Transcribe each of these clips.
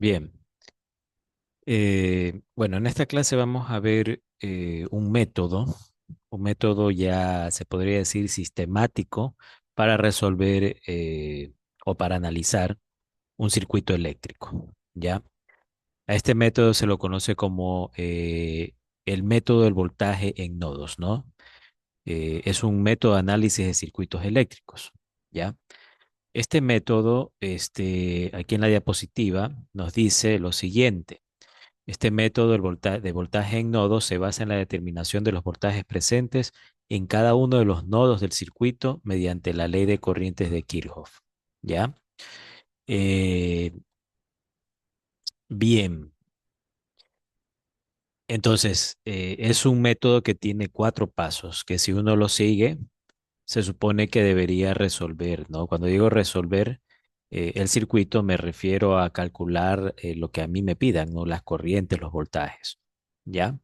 Bien. Bueno, en esta clase vamos a ver un método ya se podría decir sistemático para resolver o para analizar un circuito eléctrico, ¿ya? A este método se lo conoce como el método del voltaje en nodos, ¿no? Es un método de análisis de circuitos eléctricos, ¿ya? Este método, aquí en la diapositiva, nos dice lo siguiente. Este método de voltaje en nodos se basa en la determinación de los voltajes presentes en cada uno de los nodos del circuito mediante la ley de corrientes de Kirchhoff. ¿Ya? Eh, bien, entonces es un método que tiene cuatro pasos que si uno lo sigue, se supone que debería resolver, ¿no? Cuando digo resolver el circuito, me refiero a calcular lo que a mí me pidan, ¿no? Las corrientes, los voltajes. ¿Ya?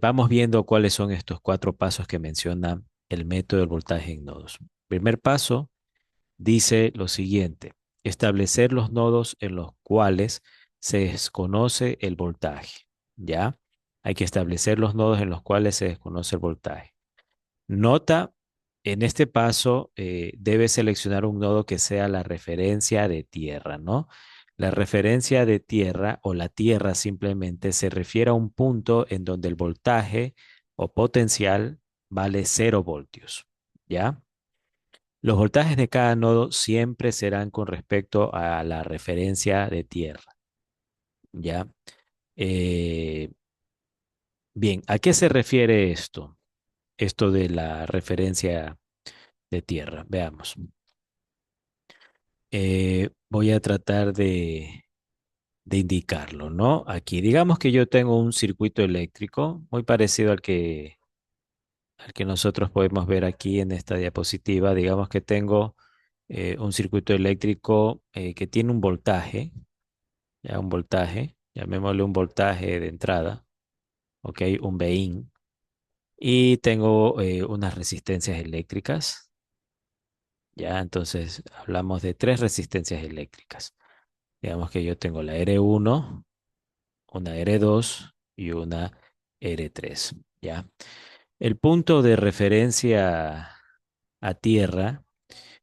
Vamos viendo cuáles son estos cuatro pasos que menciona el método del voltaje en nodos. Primer paso dice lo siguiente: establecer los nodos en los cuales se desconoce el voltaje. ¿Ya? Hay que establecer los nodos en los cuales se desconoce el voltaje. Nota, en este paso debe seleccionar un nodo que sea la referencia de tierra, ¿no? La referencia de tierra o la tierra simplemente se refiere a un punto en donde el voltaje o potencial vale 0 voltios, ¿ya? Los voltajes de cada nodo siempre serán con respecto a la referencia de tierra, ¿ya? Eh, bien, ¿a qué se refiere esto? Esto de la referencia de tierra. Veamos. Voy a tratar de indicarlo, ¿no? Aquí, digamos que yo tengo un circuito eléctrico muy parecido al que nosotros podemos ver aquí en esta diapositiva. Digamos que tengo un circuito eléctrico que tiene un voltaje, ya un voltaje, llamémosle un voltaje de entrada, ¿ok? Un Vin. Y tengo unas resistencias eléctricas, ya, entonces hablamos de tres resistencias eléctricas. Digamos que yo tengo la R1, una R2 y una R3, ¿ya? El punto de referencia a tierra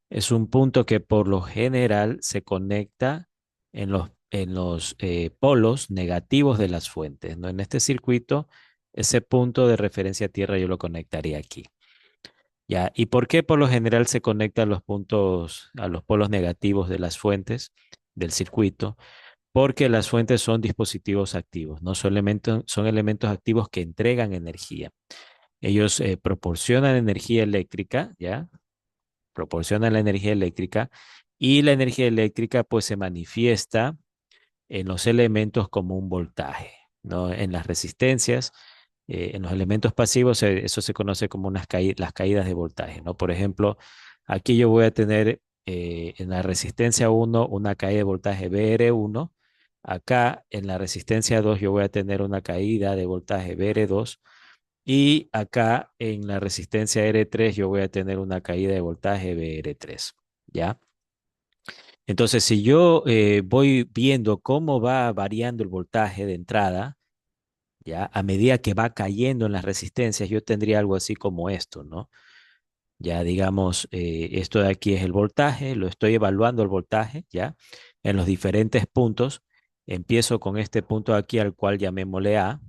es un punto que por lo general se conecta en los polos negativos de las fuentes, ¿no? En este circuito, ese punto de referencia a tierra yo lo conectaría aquí, ¿ya? ¿Y por qué por lo general se conecta a los puntos, a los polos negativos de las fuentes del circuito? Porque las fuentes son dispositivos activos, no son elementos activos que entregan energía. Ellos proporcionan energía eléctrica, ¿ya? Proporcionan la energía eléctrica y la energía eléctrica pues se manifiesta en los elementos como un voltaje, ¿no? En las resistencias, en los elementos pasivos, eso se conoce como las caídas de voltaje, ¿no? Por ejemplo, aquí yo voy a tener en la resistencia 1 una caída de voltaje BR1. Acá en la resistencia 2 yo voy a tener una caída de voltaje BR2. Y acá en la resistencia R3 yo voy a tener una caída de voltaje BR3. ¿Ya? Entonces, si yo voy viendo cómo va variando el voltaje de entrada, ya, a medida que va cayendo en las resistencias, yo tendría algo así como esto, ¿no? Ya digamos, esto de aquí es el voltaje, lo estoy evaluando el voltaje, ¿ya? En los diferentes puntos. Empiezo con este punto de aquí al cual llamémosle A,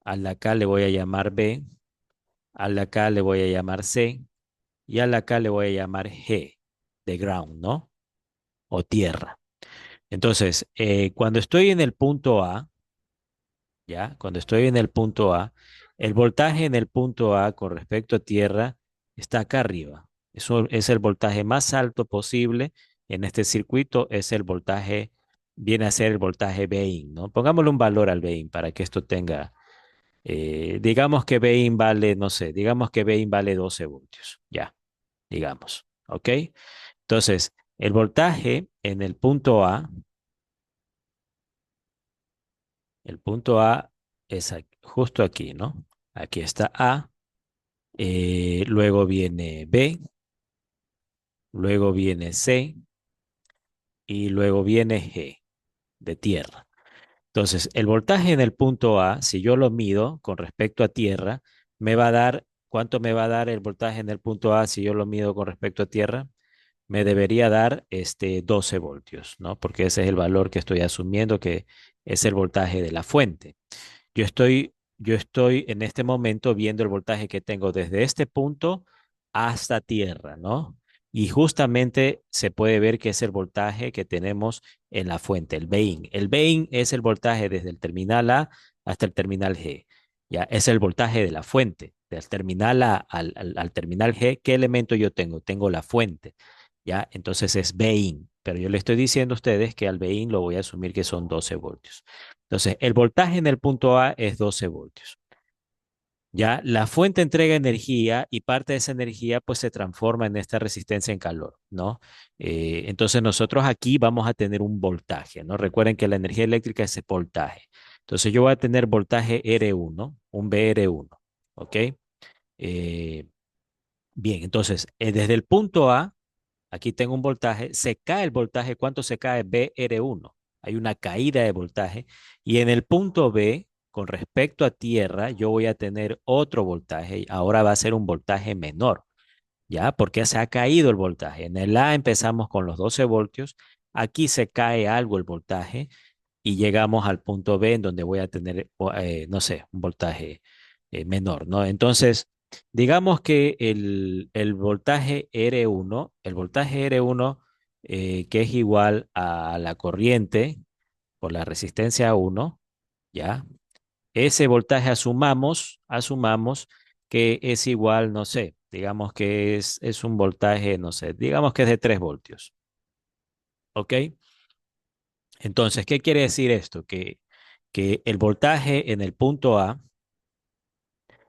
al de acá le voy a llamar B, al de acá le voy a llamar C y al de acá le voy a llamar G, de ground, ¿no? O tierra. Entonces, cuando estoy en el punto A, ¿ya? Cuando estoy en el punto A, el voltaje en el punto A con respecto a tierra está acá arriba. Eso es el voltaje más alto posible en este circuito, es el voltaje, viene a ser el voltaje Vin, ¿no? Pongámosle un valor al Vin para que esto tenga, digamos que Vin vale, no sé, digamos que Vin vale 12 voltios, ya, digamos, ¿ok? Entonces, el voltaje en el punto A es justo aquí, ¿no? Aquí está A, luego viene B, luego viene C y luego viene G. de tierra. Entonces, el voltaje en el punto A, si yo lo mido con respecto a tierra, me va a dar, ¿cuánto me va a dar el voltaje en el punto A si yo lo mido con respecto a tierra? Me debería dar 12 voltios, ¿no? Porque ese es el valor que estoy asumiendo que es el voltaje de la fuente. Yo estoy en este momento viendo el voltaje que tengo desde este punto hasta tierra, ¿no? Y justamente se puede ver que es el voltaje que tenemos en la fuente, el Vin. El Vin es el voltaje desde el terminal A hasta el terminal G. Ya, es el voltaje de la fuente, del terminal A al terminal G. ¿Qué elemento yo tengo? Tengo la fuente. Ya, entonces es Vin. Pero yo le estoy diciendo a ustedes que al Vin lo voy a asumir que son 12 voltios. Entonces, el voltaje en el punto A es 12 voltios. Ya, la fuente entrega energía y parte de esa energía pues se transforma en esta resistencia en calor, ¿no? Entonces nosotros aquí vamos a tener un voltaje, ¿no? Recuerden que la energía eléctrica es voltaje. Entonces yo voy a tener voltaje R1, un BR1, ¿ok? Eh, bien, entonces desde el punto A aquí tengo un voltaje, se cae el voltaje, ¿cuánto se cae? BR1. Hay una caída de voltaje y en el punto B, con respecto a tierra, yo voy a tener otro voltaje, ahora va a ser un voltaje menor, ¿ya? Porque se ha caído el voltaje. En el A empezamos con los 12 voltios, aquí se cae algo el voltaje y llegamos al punto B en donde voy a tener, no sé, un voltaje menor, ¿no? Entonces, digamos que el voltaje R1, el voltaje R1 que es igual a la corriente por la resistencia 1, ¿ya? Ese voltaje asumamos que es igual, no sé, digamos que es un voltaje, no sé, digamos que es de 3 voltios, ¿ok? Entonces, ¿qué quiere decir esto? Que el voltaje en el punto A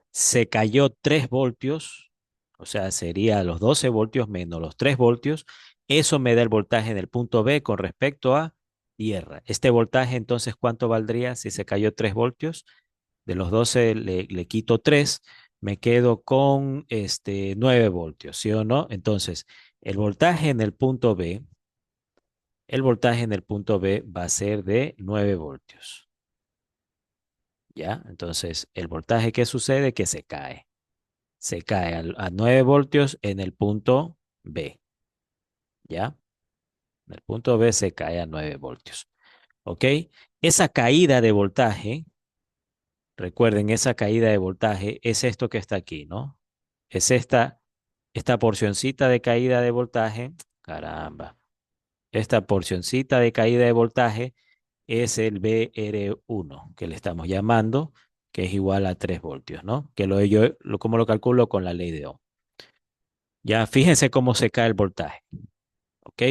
se cayó 3 voltios, o sea, sería los 12 voltios menos los 3 voltios. Eso me da el voltaje en el punto B con respecto a tierra. Este voltaje, entonces, ¿cuánto valdría si se cayó 3 voltios? De los 12 le quito 3, me quedo con 9 voltios, ¿sí o no? Entonces, el voltaje en el punto B, el voltaje en el punto B va a ser de 9 voltios. ¿Ya? Entonces, el voltaje que sucede que se cae a 9 voltios en el punto B, ¿ya? En el punto B se cae a 9 voltios, ¿ok? Esa caída de voltaje, recuerden, esa caída de voltaje es esto que está aquí, ¿no? Es esta porcioncita de caída de voltaje, caramba, esta porcioncita de caída de voltaje es el BR1 que le estamos llamando, que es igual a 3 voltios, ¿no? Que ¿cómo lo calculo? Con la ley de Ohm. Ya fíjense cómo se cae el voltaje, ¿ok?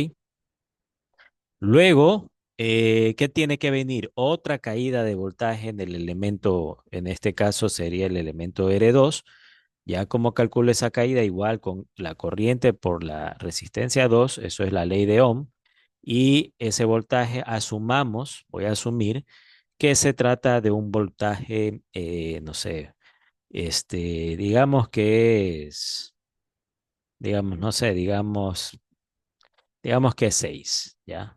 Luego, ¿qué tiene que venir? Otra caída de voltaje en el elemento, en este caso sería el elemento R2. Ya como calculo esa caída, igual con la corriente por la resistencia 2, eso es la ley de Ohm. Y ese voltaje voy a asumir que se trata de un voltaje, no sé, digamos que es, digamos, no sé, digamos que es 6, ¿ya?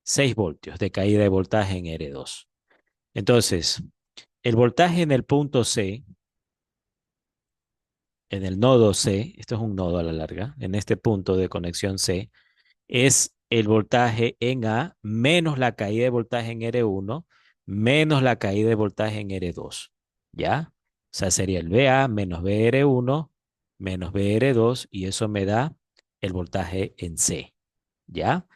6 voltios de caída de voltaje en R2. Entonces, el voltaje en el punto C, en el nodo C, esto es un nodo a la larga, en este punto de conexión C, es el voltaje en A menos la caída de voltaje en R1 menos la caída de voltaje en R2. ¿Ya? O sea, sería el VA menos BR1 menos BR2 y eso me da el voltaje en C. ¿Ya?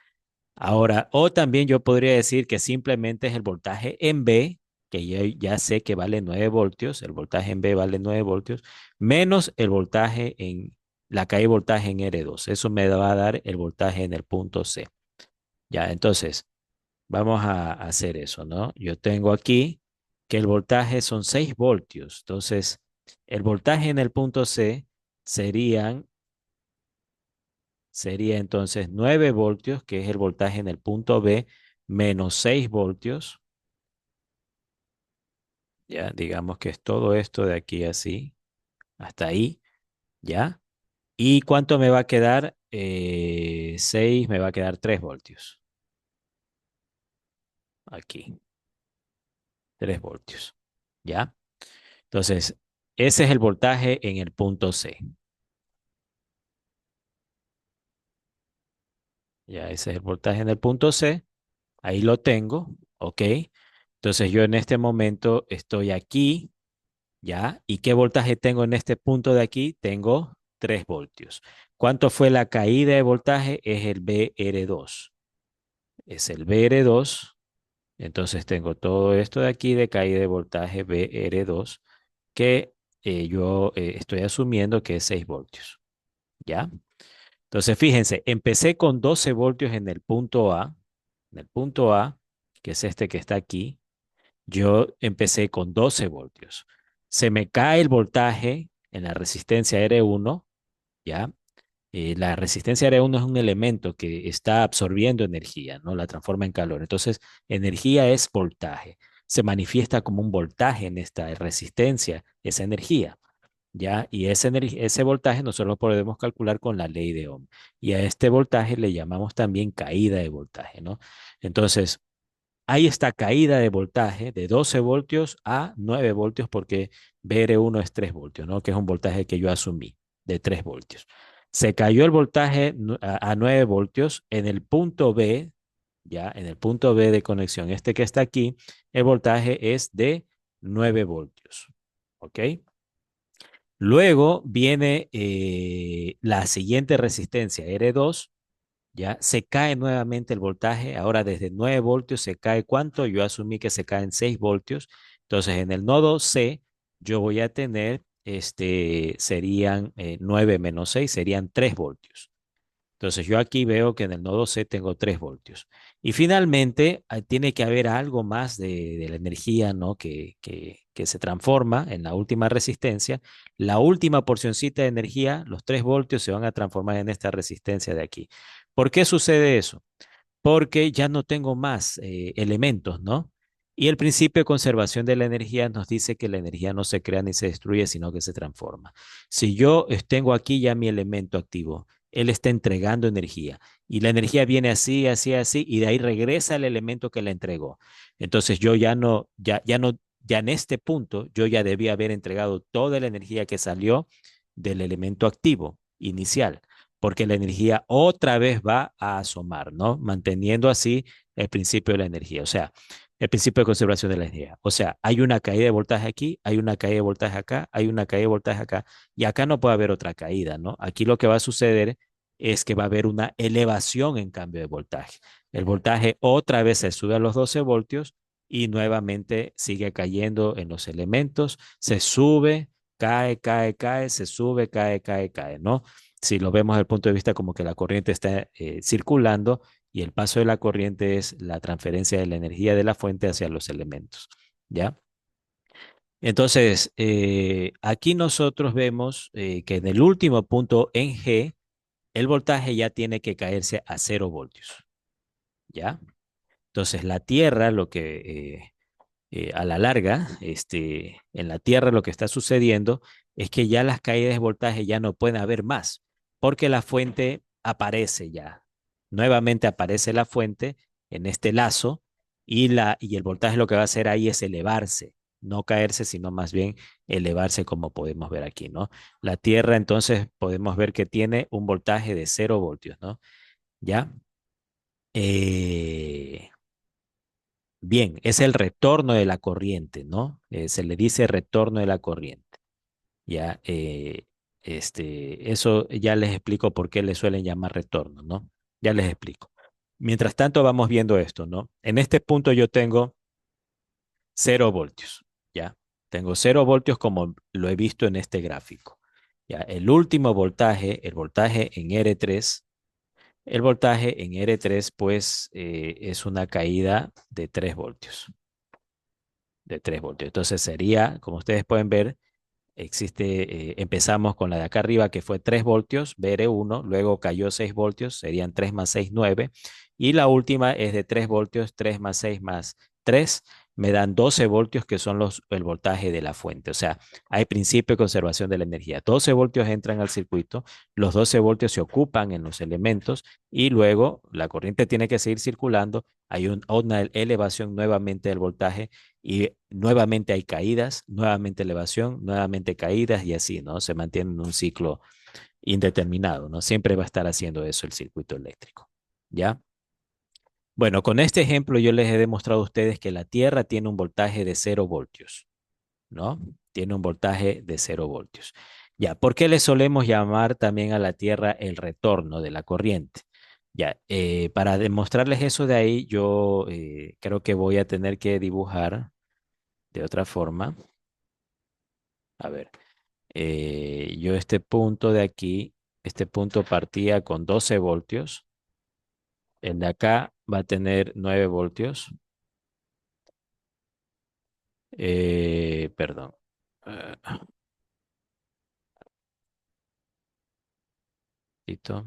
Ahora, o también yo podría decir que simplemente es el voltaje en B, que ya sé que vale 9 voltios, el voltaje en B vale 9 voltios, menos el voltaje la caída de voltaje en R2. Eso me va a dar el voltaje en el punto C. Ya, entonces, vamos a hacer eso, ¿no? Yo tengo aquí que el voltaje son 6 voltios. Entonces, el voltaje en el punto C serían sería entonces 9 voltios, que es el voltaje en el punto B, menos 6 voltios. Ya, digamos que es todo esto de aquí así, hasta ahí, ¿ya? ¿Y cuánto me va a quedar? 6, me va a quedar 3 voltios. aquí, 3 voltios. ¿Ya? Entonces, ese es el voltaje en el punto C. Ya, ese es el voltaje en el punto C. Ahí lo tengo, ¿ok? Entonces yo en este momento estoy aquí, ¿ya? ¿Y qué voltaje tengo en este punto de aquí? Tengo 3 voltios. ¿Cuánto fue la caída de voltaje? Es el BR2. Es el BR2. Entonces tengo todo esto de aquí de caída de voltaje BR2 que yo estoy asumiendo que es 6 voltios, ¿ya? Entonces fíjense, empecé con 12 voltios en el punto A, que es este que está aquí. Yo empecé con 12 voltios. Se me cae el voltaje en la resistencia R1, ¿ya? La resistencia R1 es un elemento que está absorbiendo energía, ¿no? La transforma en calor. Entonces, energía es voltaje. Se manifiesta como un voltaje en esta resistencia, esa energía, ¿ya? Y ese voltaje nosotros lo podemos calcular con la ley de Ohm. Y a este voltaje le llamamos también caída de voltaje, ¿no? Entonces, hay esta caída de voltaje de 12 voltios a 9 voltios porque BR1 es 3 voltios, ¿no? Que es un voltaje que yo asumí de 3 voltios. Se cayó el voltaje a 9 voltios en el punto B, ya en el punto B de conexión, este que está aquí, el voltaje es de 9 voltios, ¿ok? Luego viene la siguiente resistencia, R2, ya se cae nuevamente el voltaje. Ahora desde 9 voltios se cae ¿cuánto? Yo asumí que se caen 6 voltios. Entonces en el nodo C yo voy a tener, serían 9 menos 6, serían 3 voltios. Entonces yo aquí veo que en el nodo C tengo 3 voltios. Y finalmente tiene que haber algo más de la energía, ¿no? Que se transforma en la última resistencia. La última porcioncita de energía, los 3 voltios, se van a transformar en esta resistencia de aquí. ¿Por qué sucede eso? Porque ya no tengo más elementos, ¿no? Y el principio de conservación de la energía nos dice que la energía no se crea ni se destruye, sino que se transforma. Si yo tengo aquí ya mi elemento activo, él está entregando energía y la energía viene así, así, así, y de ahí regresa el elemento que le entregó. Entonces yo ya en este punto, yo ya debía haber entregado toda la energía que salió del elemento activo inicial porque la energía otra vez va a asomar, ¿no? Manteniendo así el principio de la energía, o sea, el principio de conservación de la energía. O sea, hay una caída de voltaje aquí, hay una caída de voltaje acá, hay una caída de voltaje acá, y acá no puede haber otra caída, ¿no? Aquí lo que va a suceder es que va a haber una elevación en cambio de voltaje. El voltaje otra vez se sube a los 12 voltios y nuevamente sigue cayendo en los elementos, se sube, cae, cae, cae, se sube, cae, cae, cae, ¿no? Si lo vemos desde el punto de vista como que la corriente está circulando y el paso de la corriente es la transferencia de la energía de la fuente hacia los elementos, ¿ya? Entonces, aquí nosotros vemos que en el último punto en G, el voltaje ya tiene que caerse a 0 voltios, ¿ya? Entonces, la Tierra, lo que a la larga, en la Tierra lo que está sucediendo es que ya las caídas de voltaje ya no pueden haber más, porque la fuente aparece ya. Nuevamente aparece la fuente en este lazo y el voltaje lo que va a hacer ahí es elevarse, no caerse, sino más bien elevarse como podemos ver aquí, ¿no? La Tierra entonces podemos ver que tiene un voltaje de 0 voltios, ¿no? ¿Ya? Eh, Bien, es el retorno de la corriente, ¿no? Se le dice retorno de la corriente. Ya, eso ya les explico por qué le suelen llamar retorno, ¿no? Ya les explico. Mientras tanto, vamos viendo esto, ¿no? En este punto yo tengo 0 voltios, ¿ya? Tengo 0 voltios como lo he visto en este gráfico. Ya, el último voltaje, el voltaje en R3, el voltaje en R3, pues, es una caída de 3 voltios. De 3 voltios. Entonces sería, como ustedes pueden ver, empezamos con la de acá arriba que fue 3 voltios, BR1, luego cayó 6 voltios, serían 3 más 6, 9, y la última es de 3 voltios, 3 más 6 más 3, me dan 12 voltios que son el voltaje de la fuente. O sea, hay principio de conservación de la energía. 12 voltios entran al circuito, los 12 voltios se ocupan en los elementos y luego la corriente tiene que seguir circulando. Hay una elevación nuevamente del voltaje y nuevamente hay caídas, nuevamente elevación, nuevamente caídas y así, ¿no? Se mantiene en un ciclo indeterminado, ¿no? Siempre va a estar haciendo eso el circuito eléctrico, ¿ya? Bueno, con este ejemplo yo les he demostrado a ustedes que la Tierra tiene un voltaje de 0 voltios, ¿no? Tiene un voltaje de 0 voltios. Ya, ¿por qué le solemos llamar también a la Tierra el retorno de la corriente? Ya, para demostrarles eso de ahí, yo creo que voy a tener que dibujar de otra forma. A ver, yo este punto de aquí, este punto partía con 12 voltios. El de acá va a tener 9 voltios. Perdón. Ah, listo.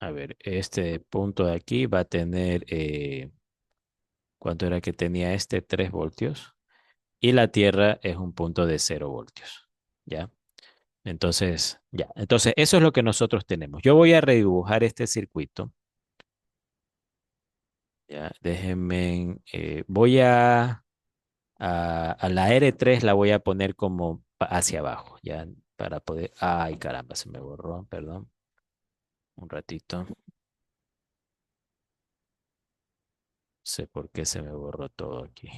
A ver, este punto de aquí va a tener, ¿cuánto era que tenía este? 3 voltios. Y la Tierra es un punto de 0 voltios. ¿Ya? Entonces, ya. Entonces, eso es lo que nosotros tenemos. Yo voy a redibujar este circuito. Ya, déjenme, voy a la R3 la voy a poner como hacia abajo, ya, para poder, ay, caramba, se me borró, perdón, un ratito, no sé por qué se me borró todo aquí.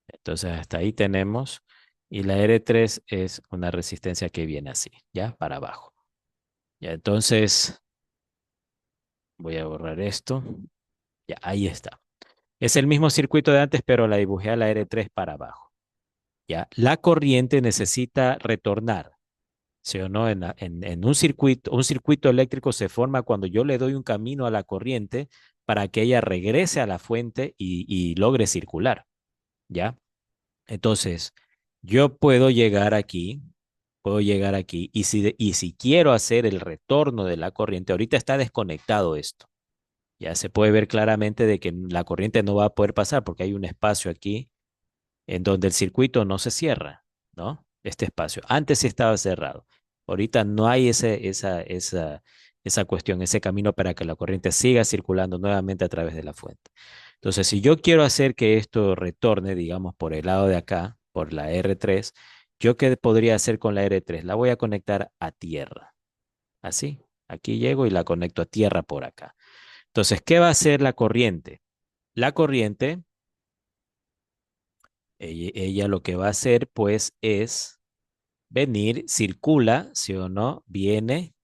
Entonces, hasta ahí tenemos, y la R3 es una resistencia que viene así, ya, para abajo. Ya, entonces, voy a borrar esto, ya, ahí está. Es el mismo circuito de antes, pero la dibujé a la R3 para abajo. Ya, la corriente necesita retornar. ¿Sí o no? En un circuito eléctrico se forma cuando yo le doy un camino a la corriente para que ella regrese a la fuente y logre circular, ¿ya? Entonces, yo puedo llegar aquí, y si quiero hacer el retorno de la corriente, ahorita está desconectado esto, ya se puede ver claramente de que la corriente no va a poder pasar porque hay un espacio aquí en donde el circuito no se cierra, ¿no? Este espacio. Antes sí estaba cerrado. Ahorita no hay esa cuestión, ese camino para que la corriente siga circulando nuevamente a través de la fuente. Entonces, si yo quiero hacer que esto retorne, digamos, por el lado de acá, por la R3, ¿yo qué podría hacer con la R3? La voy a conectar a tierra. Así. Aquí llego y la conecto a tierra por acá. Entonces, ¿qué va a hacer la corriente? La corriente, ella lo que va a hacer, pues, es venir, circula, ¿sí o no? Viene,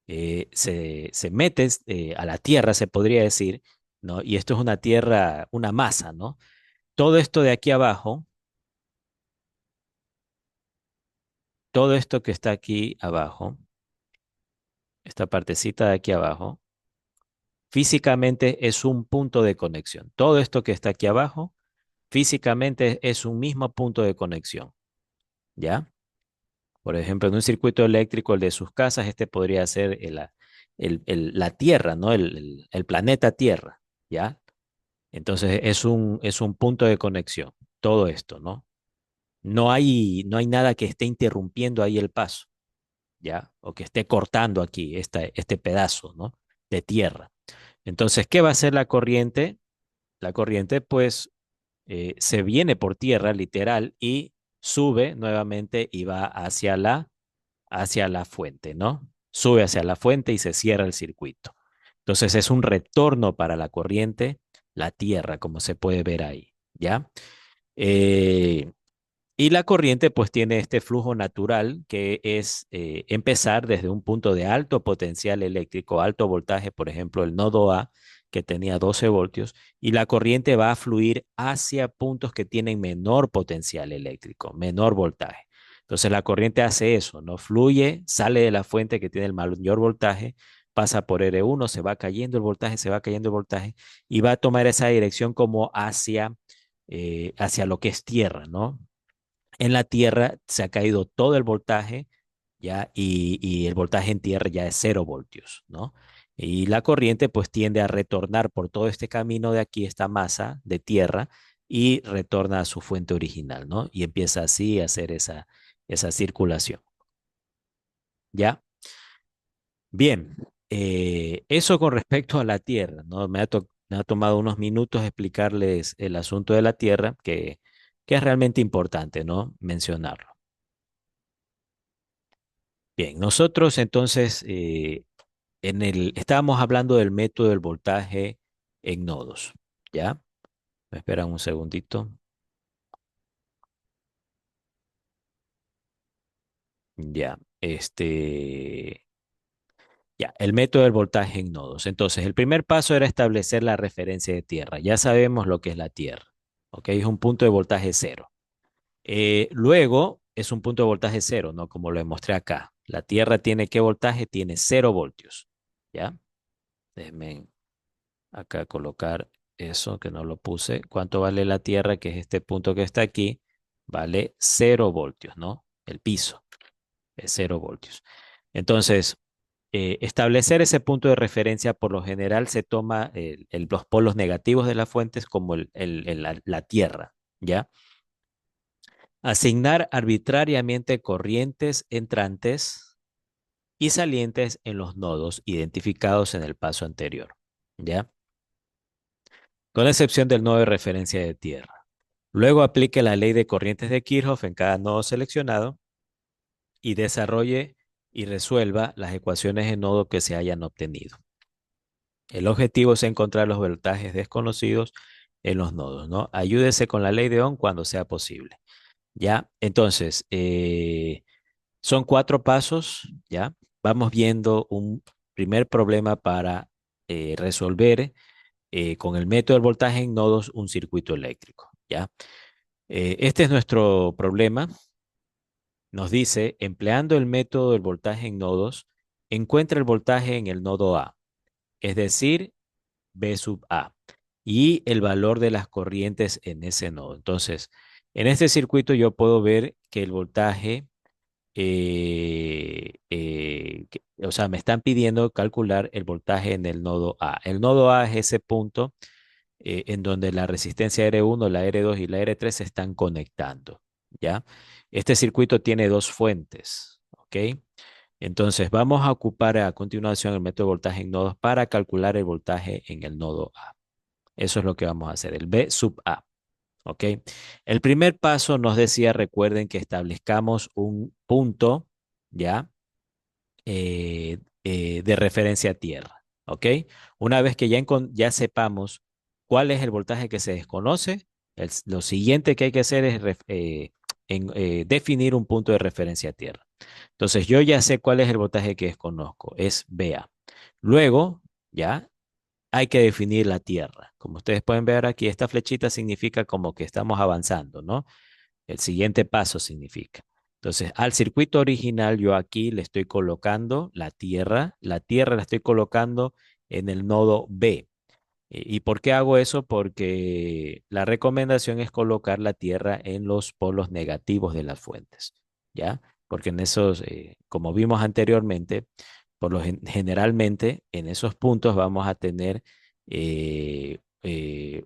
se mete a la tierra, se podría decir, ¿no? Y esto es una tierra, una masa, ¿no? Todo esto de aquí abajo, todo esto que está aquí abajo, esta partecita de aquí abajo, físicamente es un punto de conexión. Todo esto que está aquí abajo, físicamente es un mismo punto de conexión, ¿ya? Por ejemplo, en un circuito eléctrico, el de sus casas, este podría ser la Tierra, ¿no? El planeta Tierra, ¿ya? Entonces es un punto de conexión, todo esto, ¿no? No hay nada que esté interrumpiendo ahí el paso, ¿ya? O que esté cortando aquí este pedazo, ¿no? De tierra. Entonces, ¿qué va a hacer la corriente? La corriente, pues, se viene por tierra, literal, y sube nuevamente y va hacia la fuente, ¿no? Sube hacia la fuente y se cierra el circuito. Entonces es un retorno para la corriente, la tierra, como se puede ver ahí, ¿ya? Eh, y la corriente pues tiene este flujo natural que es empezar desde un punto de alto potencial eléctrico, alto voltaje, por ejemplo, el nodo A, que tenía 12 voltios, y la corriente va a fluir hacia puntos que tienen menor potencial eléctrico, menor voltaje. Entonces la corriente hace eso, no fluye, sale de la fuente que tiene el mayor voltaje, pasa por R1, se va cayendo el voltaje, se va cayendo el voltaje, y va a tomar esa dirección como hacia lo que es tierra, ¿no? En la Tierra se ha caído todo el voltaje, ¿ya? Y el voltaje en tierra ya es 0 voltios, ¿no? Y la corriente pues tiende a retornar por todo este camino de aquí, esta masa de tierra, y retorna a su fuente original, ¿no? Y empieza así a hacer esa circulación, ¿ya? Bien, eso con respecto a la Tierra, ¿no? Me ha tomado unos minutos explicarles el asunto de la Tierra, que es realmente importante, ¿no? Mencionarlo. Bien, nosotros entonces estábamos hablando del método del voltaje en nodos, ¿ya? Me esperan un segundito. Ya, ya, el método del voltaje en nodos. Entonces, el primer paso era establecer la referencia de tierra. Ya sabemos lo que es la tierra, ¿ok? Es un punto de voltaje cero. Luego es un punto de voltaje cero, ¿no? Como lo mostré acá. La tierra tiene ¿qué voltaje? Tiene 0 voltios, ¿ya? Déjenme acá colocar eso que no lo puse. ¿Cuánto vale la tierra? Que es este punto que está aquí. Vale 0 voltios, ¿no? El piso es 0 voltios. Entonces, establecer ese punto de referencia, por lo general, se toma los polos negativos de las fuentes como la tierra, ¿ya? Asignar arbitrariamente corrientes entrantes y salientes en los nodos identificados en el paso anterior, ¿ya? Con excepción del nodo de referencia de tierra. Luego aplique la ley de corrientes de Kirchhoff en cada nodo seleccionado y desarrolle y resuelva las ecuaciones de nodo que se hayan obtenido. El objetivo es encontrar los voltajes desconocidos en los nodos, ¿no? Ayúdese con la ley de Ohm cuando sea posible, ¿ya? Entonces, son 4 pasos, ¿ya? Vamos viendo un primer problema para resolver con el método del voltaje en nodos un circuito eléctrico, ¿ya? Este es nuestro problema. Nos dice, empleando el método del voltaje en nodos, encuentra el voltaje en el nodo A, es decir, B sub A, y el valor de las corrientes en ese nodo. Entonces, en este circuito yo puedo ver que el voltaje, o sea, me están pidiendo calcular el voltaje en el nodo A. El nodo A es ese punto en donde la resistencia R1, la R2 y la R3 se están conectando, ¿ya? Este circuito tiene dos fuentes, ¿ok? Entonces, vamos a ocupar a continuación el método de voltaje en nodos para calcular el voltaje en el nodo A. Eso es lo que vamos a hacer, el B sub A, ¿ok? El primer paso nos decía, recuerden que establezcamos un punto, ¿ya? De referencia a tierra, ¿ok? Una vez que ya sepamos cuál es el voltaje que se desconoce, lo siguiente que hay que hacer es definir un punto de referencia a tierra. Entonces, yo ya sé cuál es el voltaje que desconozco, es BA. Luego, ya hay que definir la tierra. Como ustedes pueden ver aquí, esta flechita significa como que estamos avanzando, ¿no? El siguiente paso significa. Entonces, al circuito original yo aquí le estoy colocando la tierra la estoy colocando en el nodo B. ¿Y por qué hago eso? Porque la recomendación es colocar la tierra en los polos negativos de las fuentes, ¿ya? Porque en esos, como vimos anteriormente, generalmente en esos puntos vamos a tener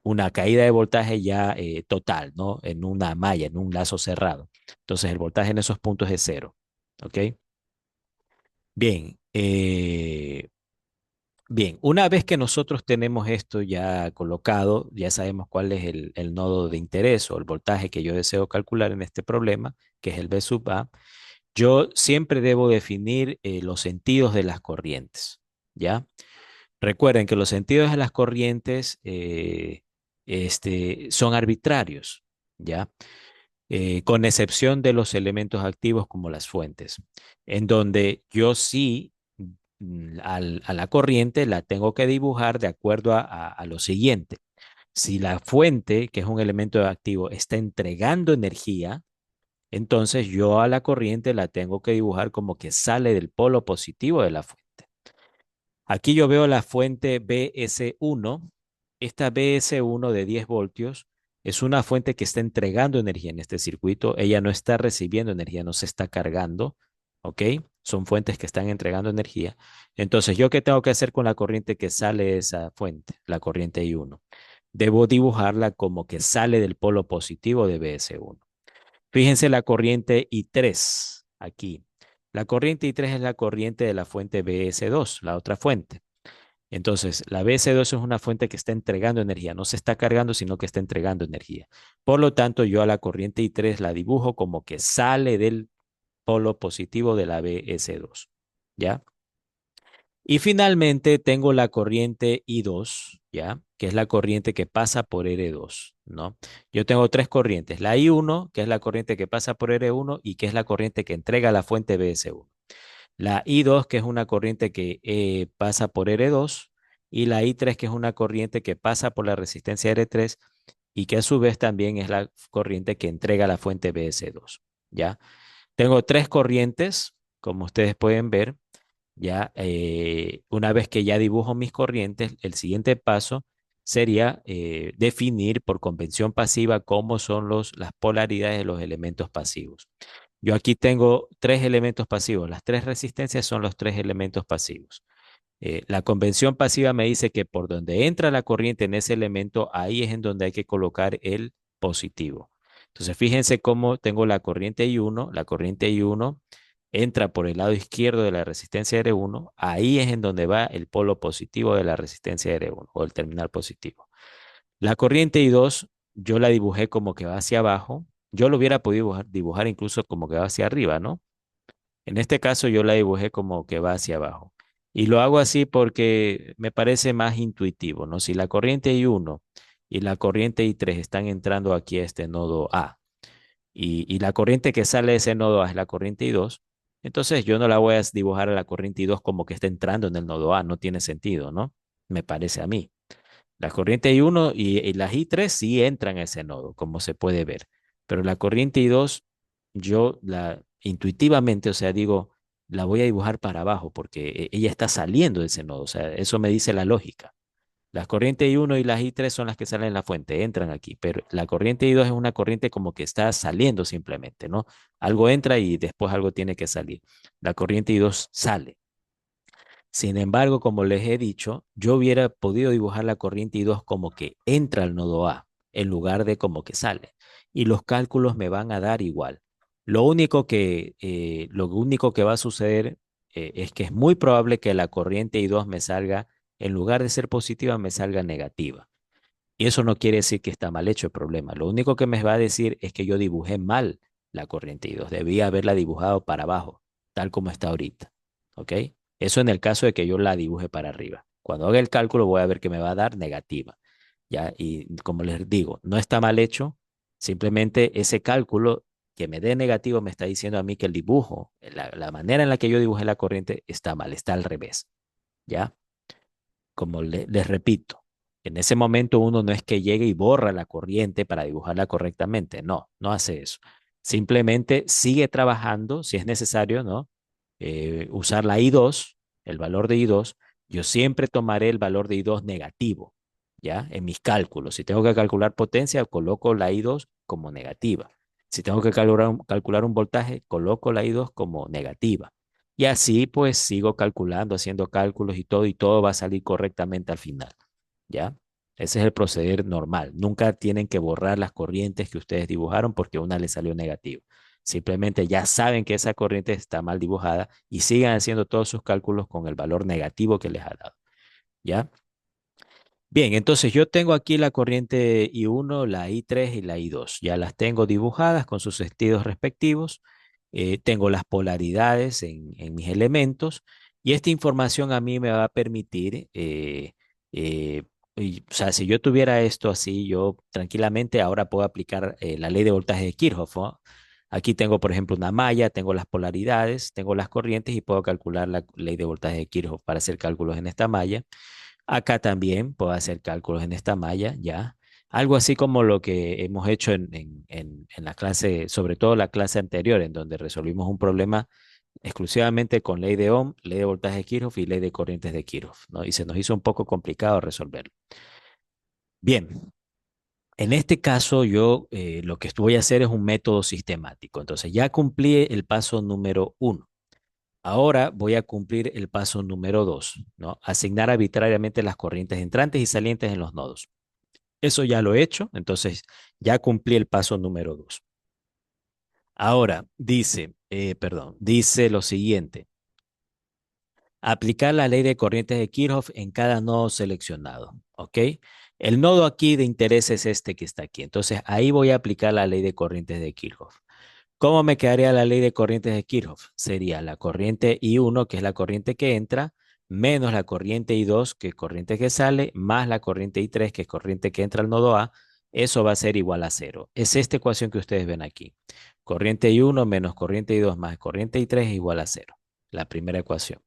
una caída de voltaje ya total, ¿no? En una malla, en un lazo cerrado. Entonces el voltaje en esos puntos es cero, ¿ok? Bien, bien, una vez que nosotros tenemos esto ya colocado, ya sabemos cuál es el nodo de interés o el voltaje que yo deseo calcular en este problema, que es el B sub A. Yo siempre debo definir los sentidos de las corrientes, ¿ya? Recuerden que los sentidos de las corrientes son arbitrarios, ¿ya? Con excepción de los elementos activos como las fuentes, en donde yo sí a la corriente la tengo que dibujar de acuerdo a lo siguiente. Si la fuente, que es un elemento activo, está entregando energía, entonces yo a la corriente la tengo que dibujar como que sale del polo positivo de la fuente. Aquí yo veo la fuente BS1. Esta BS1 de 10 voltios es una fuente que está entregando energía en este circuito. Ella no está recibiendo energía, no se está cargando. ¿ok? Son fuentes que están entregando energía. Entonces, ¿yo qué tengo que hacer con la corriente que sale de esa fuente? La corriente I1. Debo dibujarla como que sale del polo positivo de BS1. Fíjense la corriente I3 aquí. La corriente I3 es la corriente de la fuente BS2, la otra fuente. Entonces, la BS2 es una fuente que está entregando energía, no se está cargando, sino que está entregando energía. Por lo tanto, yo a la corriente I3 la dibujo como que sale del polo positivo de la BS2. ¿Ya? Y finalmente tengo la corriente I2, ¿ya? Que es la corriente que pasa por R2, ¿no? Yo tengo tres corrientes, la I1, que es la corriente que pasa por R1 y que es la corriente que entrega la fuente BS1. La I2, que es una corriente que pasa por R2, y la I3, que es una corriente que pasa por la resistencia R3 y que a su vez también es la corriente que entrega la fuente BS2, ¿ya? Tengo tres corrientes, como ustedes pueden ver. Ya, una vez que ya dibujo mis corrientes, el siguiente paso sería definir por convención pasiva cómo son las polaridades de los elementos pasivos. Yo aquí tengo tres elementos pasivos. Las tres resistencias son los tres elementos pasivos. La convención pasiva me dice que por donde entra la corriente en ese elemento, ahí es en donde hay que colocar el positivo. Entonces, fíjense cómo tengo la corriente I1. La corriente I1 entra por el lado izquierdo de la resistencia R1. Ahí es en donde va el polo positivo de la resistencia R1 o el terminal positivo. La corriente I2 yo la dibujé como que va hacia abajo. Yo lo hubiera podido dibujar incluso como que va hacia arriba, ¿no? En este caso yo la dibujé como que va hacia abajo. Y lo hago así porque me parece más intuitivo, ¿no? Si la corriente I1 y la corriente I3 están entrando aquí a este nodo A y la corriente que sale de ese nodo A es la corriente I2, entonces yo no la voy a dibujar a la corriente I2 como que está entrando en el nodo A, no tiene sentido, ¿no? Me parece a mí. Las corrientes I1 y las I3 sí entran a ese nodo, como se puede ver, pero la corriente I2 yo la intuitivamente, o sea, digo, la voy a dibujar para abajo porque ella está saliendo de ese nodo, o sea, eso me dice la lógica. Las corrientes I1 y las I3 son las que salen en la fuente, entran aquí, pero la corriente I2 es una corriente como que está saliendo simplemente, ¿no? Algo entra y después algo tiene que salir. La corriente I2 sale. Sin embargo, como les he dicho, yo hubiera podido dibujar la corriente I2 como que entra al nodo A en lugar de como que sale. Y los cálculos me van a dar igual. Lo único que va a suceder es que es muy probable que la corriente I2 me salga, en lugar de ser positiva, me salga negativa. Y eso no quiere decir que está mal hecho el problema. Lo único que me va a decir es que yo dibujé mal la corriente I2. Debía haberla dibujado para abajo, tal como está ahorita. ¿Ok? Eso en el caso de que yo la dibuje para arriba. Cuando haga el cálculo voy a ver que me va a dar negativa. ¿Ya? Y como les digo, no está mal hecho. Simplemente ese cálculo que me dé negativo me está diciendo a mí que el dibujo, la manera en la que yo dibujé la corriente está mal, está al revés. ¿Ya? Como les repito, en ese momento uno no es que llegue y borra la corriente para dibujarla correctamente, no, no hace eso. Simplemente sigue trabajando, si es necesario, ¿no? Usar la I2, el valor de I2, yo siempre tomaré el valor de I2 negativo, ¿ya? En mis cálculos. Si tengo que calcular potencia, coloco la I2 como negativa. Si tengo que calcular un voltaje, coloco la I2 como negativa. Y así pues sigo calculando, haciendo cálculos y todo va a salir correctamente al final, ¿ya? Ese es el proceder normal. Nunca tienen que borrar las corrientes que ustedes dibujaron porque una les salió negativa. Simplemente ya saben que esa corriente está mal dibujada y sigan haciendo todos sus cálculos con el valor negativo que les ha dado, ¿ya? Bien, entonces yo tengo aquí la corriente I1, la I3 y la I2. Ya las tengo dibujadas con sus sentidos respectivos. Tengo las polaridades en mis elementos y esta información a mí me va a permitir, eh, o sea, si yo tuviera esto así, yo tranquilamente ahora puedo aplicar la ley de voltaje de Kirchhoff, ¿no? Aquí tengo, por ejemplo, una malla, tengo las polaridades, tengo las corrientes y puedo calcular la ley de voltaje de Kirchhoff para hacer cálculos en esta malla. Acá también puedo hacer cálculos en esta malla, ¿ya? Algo así como lo que hemos hecho en la clase, sobre todo la clase anterior, en donde resolvimos un problema exclusivamente con ley de Ohm, ley de voltaje de Kirchhoff y ley de corrientes de Kirchhoff, ¿no? Y se nos hizo un poco complicado resolverlo. Bien, en este caso yo lo que voy a hacer es un método sistemático. Entonces ya cumplí el paso número 1. Ahora voy a cumplir el paso número 2, ¿no? Asignar arbitrariamente las corrientes entrantes y salientes en los nodos. Eso ya lo he hecho, entonces ya cumplí el paso número 2. Ahora dice lo siguiente: aplicar la ley de corrientes de Kirchhoff en cada nodo seleccionado, ¿ok? El nodo aquí de interés es este que está aquí, entonces ahí voy a aplicar la ley de corrientes de Kirchhoff. ¿Cómo me quedaría la ley de corrientes de Kirchhoff? Sería la corriente I1, que es la corriente que entra, menos la corriente I2, que es corriente que sale, más la corriente I3, que es corriente que entra al nodo A. Eso va a ser igual a cero. Es esta ecuación que ustedes ven aquí. Corriente I1 menos corriente I2 más corriente I3 es igual a cero. La primera ecuación.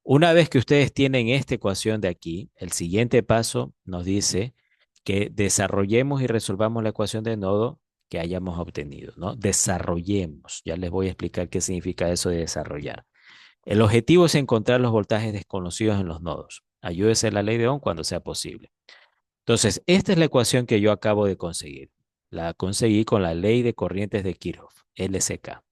Una vez que ustedes tienen esta ecuación de aquí, el siguiente paso nos dice que desarrollemos y resolvamos la ecuación de nodo que hayamos obtenido, ¿no? Desarrollemos. Ya les voy a explicar qué significa eso de desarrollar. El objetivo es encontrar los voltajes desconocidos en los nodos. Ayúdese a la ley de Ohm cuando sea posible. Entonces, esta es la ecuación que yo acabo de conseguir. La conseguí con la ley de corrientes de Kirchhoff, LCK.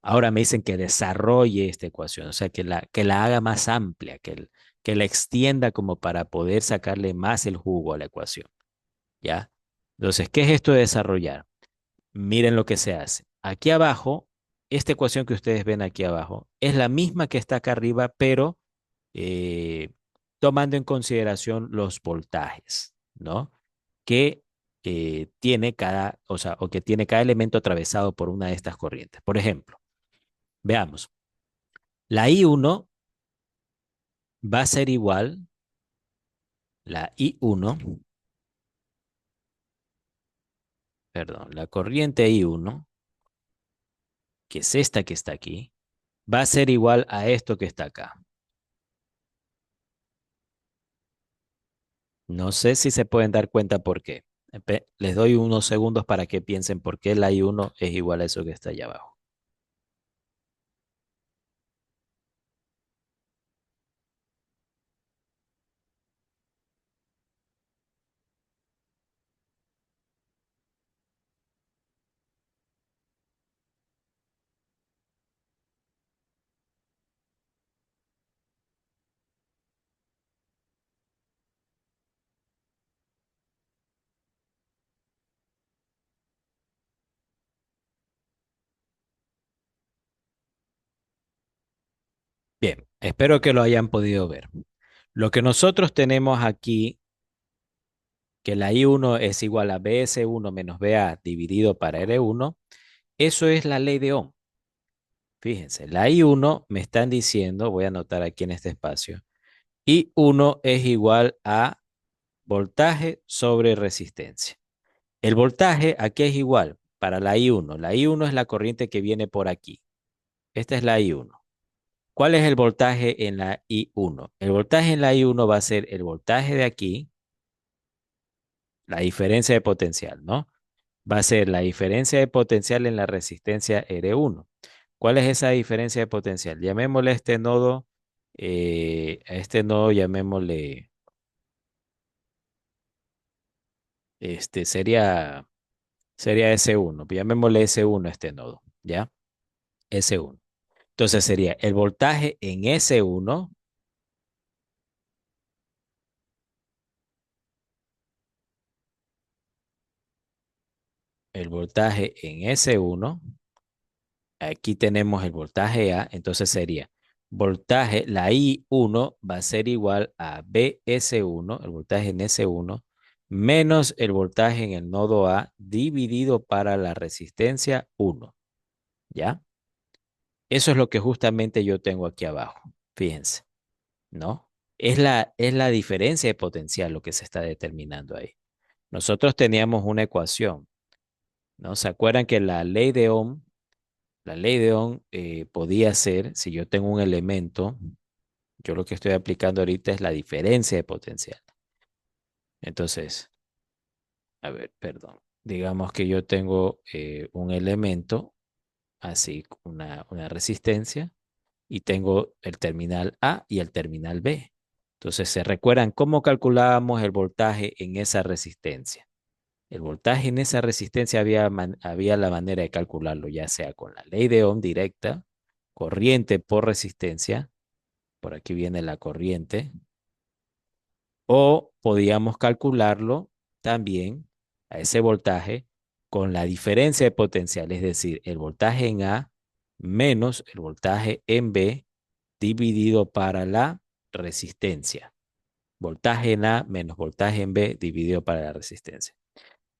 Ahora me dicen que desarrolle esta ecuación, o sea, que la haga más amplia, que la extienda como para poder sacarle más el jugo a la ecuación, ¿ya? Entonces, ¿qué es esto de desarrollar? Miren lo que se hace. Aquí abajo, esta ecuación que ustedes ven aquí abajo, es la misma que está acá arriba, pero eh, tomando en consideración los voltajes, ¿no? Que tiene cada, o sea, o que tiene cada elemento atravesado por una de estas corrientes. Por ejemplo, veamos. La I1 va a ser igual, la I1, perdón, la corriente I1, que es esta que está aquí, va a ser igual a esto que está acá. No sé si se pueden dar cuenta por qué. Les doy unos segundos para que piensen por qué la I1 es igual a eso que está allá abajo. Bien, espero que lo hayan podido ver. Lo que nosotros tenemos aquí, que la I1 es igual a BS1 menos BA dividido para R1, eso es la ley de Ohm. Fíjense, la I1 me están diciendo, voy a anotar aquí en este espacio, I1 es igual a voltaje sobre resistencia. El voltaje aquí es igual para la I1. La I1 es la corriente que viene por aquí. Esta es la I1. ¿Cuál es el voltaje en la I1? El voltaje en la I1 va a ser el voltaje de aquí, la diferencia de potencial, ¿no? Va a ser la diferencia de potencial en la resistencia R1. ¿Cuál es esa diferencia de potencial? Llamémosle a este nodo llamémosle, sería S1, llamémosle S1 a este nodo, ¿ya? S1. Entonces sería el voltaje en S1, el voltaje en S1, aquí tenemos el voltaje A, entonces sería voltaje, la I1 va a ser igual a BS1, el voltaje en S1, menos el voltaje en el nodo A dividido para la resistencia 1, ¿ya? Eso es lo que justamente yo tengo aquí abajo, fíjense, ¿no? Es la diferencia de potencial lo que se está determinando ahí. Nosotros teníamos una ecuación, ¿no? ¿Se acuerdan que la ley de Ohm podía ser, si yo tengo un elemento, yo lo que estoy aplicando ahorita es la diferencia de potencial. Entonces, a ver, perdón. Digamos que yo tengo un elemento, así, una resistencia, y tengo el terminal A y el terminal B. Entonces, ¿se recuerdan cómo calculábamos el voltaje en esa resistencia? El voltaje en esa resistencia había la manera de calcularlo, ya sea con la ley de Ohm directa corriente por resistencia, por aquí viene la corriente, o podíamos calcularlo también a ese voltaje con la diferencia de potencial, es decir, el voltaje en A menos el voltaje en B dividido para la resistencia. Voltaje en A menos voltaje en B dividido para la resistencia.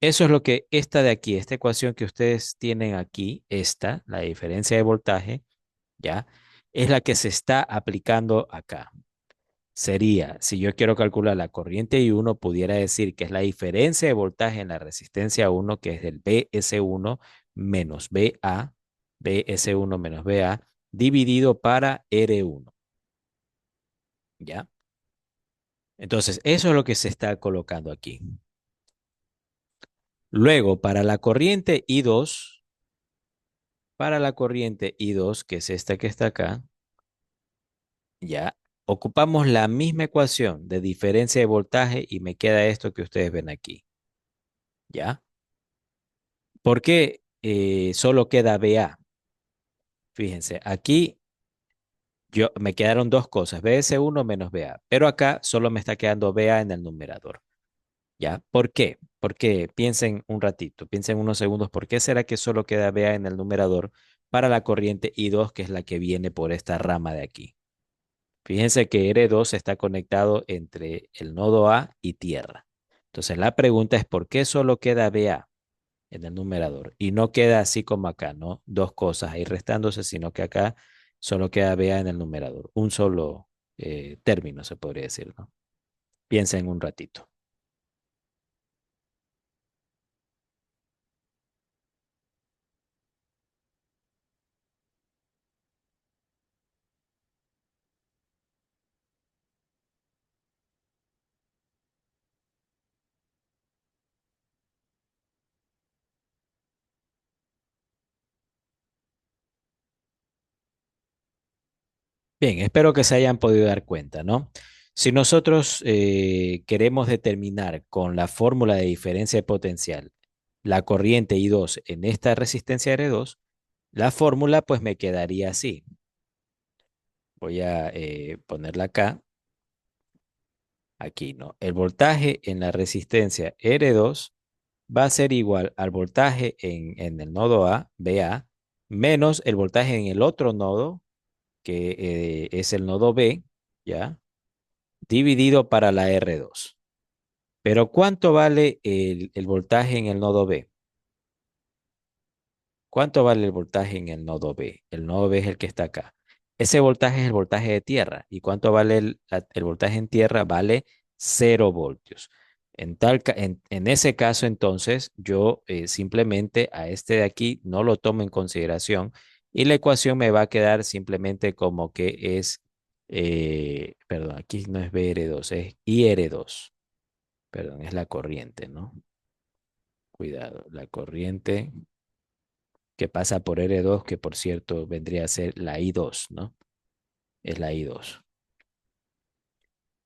Eso es lo que esta de aquí, esta ecuación que ustedes tienen aquí, esta, la diferencia de voltaje, ¿ya? Es la que se está aplicando acá. Sería, si yo quiero calcular la corriente I1, pudiera decir que es la diferencia de voltaje en la resistencia 1, que es el BS1 menos BA, BS1 menos BA, dividido para R1, ¿ya? Entonces, eso es lo que se está colocando aquí. Luego, para la corriente I2, que es esta que está acá, ya, ocupamos la misma ecuación de diferencia de voltaje y me queda esto que ustedes ven aquí, ¿ya? ¿Por qué solo queda BA? Fíjense, aquí me quedaron dos cosas, BS1 menos BA, pero acá solo me está quedando BA en el numerador, ¿ya? ¿Por qué? Porque piensen un ratito, piensen unos segundos, ¿por qué será que solo queda BA en el numerador para la corriente I2, que es la que viene por esta rama de aquí? Fíjense que R2 está conectado entre el nodo A y tierra. Entonces la pregunta es, ¿por qué solo queda BA en el numerador? Y no queda así como acá, ¿no? Dos cosas ahí restándose, sino que acá solo queda BA en el numerador. Un solo término, se podría decir, ¿no? Piensen un ratito. Bien, espero que se hayan podido dar cuenta, ¿no? Si nosotros queremos determinar con la fórmula de diferencia de potencial la corriente I2 en esta resistencia R2, la fórmula pues me quedaría así. Voy a ponerla acá, aquí, ¿no? El voltaje en la resistencia R2 va a ser igual al voltaje en el nodo A, BA, menos el voltaje en el otro nodo, que es el nodo B, ¿ya? Dividido para la R2. Pero ¿cuánto vale el voltaje en el nodo B? ¿Cuánto vale el voltaje en el nodo B? El nodo B es el que está acá. Ese voltaje es el voltaje de tierra. ¿Y cuánto vale el voltaje en tierra? Vale 0 voltios. En ese caso, entonces, yo simplemente a este de aquí no lo tomo en consideración y la ecuación me va a quedar simplemente como que es, perdón, aquí no es BR2, es IR2. Perdón, es la corriente, ¿no? Cuidado, la corriente que pasa por R2, que por cierto vendría a ser la I2, ¿no? Es la I2.